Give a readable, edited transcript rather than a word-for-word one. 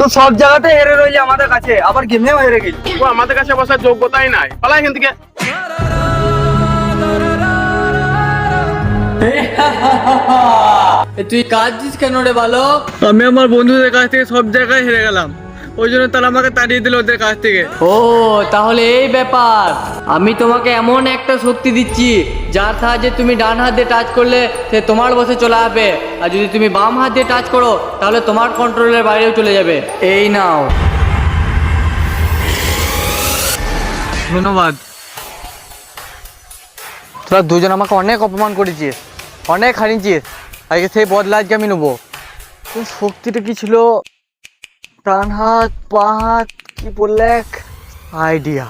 তো সব জায়গাতে হেরে রইলি আমাদের কাছে, আবার গেমেও হেরে গেলি। ও আমাদের কাছে বসার যোগ্যতাই নাই, পালা এখান থেকে। তুই কাঁদছিস কেন রে বালক? আমি আমার বন্ধুদের কাছ থেকে সব জায়গায় হেরে গেলাম, ওই জন্য তারা আমাকে তাড়িয়ে দিল ওদের কাছ থেকে। ও তাহলে এই ব্যাপার। আমি তোমাকে এমন একটা শক্তি দিচ্ছি যার সাহায্যে তুমি ডান হাত দিয়ে টাচ করলে সে তোমার বসে চলে আসবে, আর যদি তুমি বাম হাত দিয়ে টাচ করো তাহলে তোমার কন্ট্রোলের বাইরেও চলে যাবে। এই নাও। ধন্যবাদ। তোরা দুজন আমাকে অনেক অপমান করেছিস, অনেক হারিয়েছিস, আজকে সেই বদলা আজকে আমি নেবো। তোর শক্তিটা কি ছিল? ডান হাত, বা হাত, কি বললে? আইডিয়া।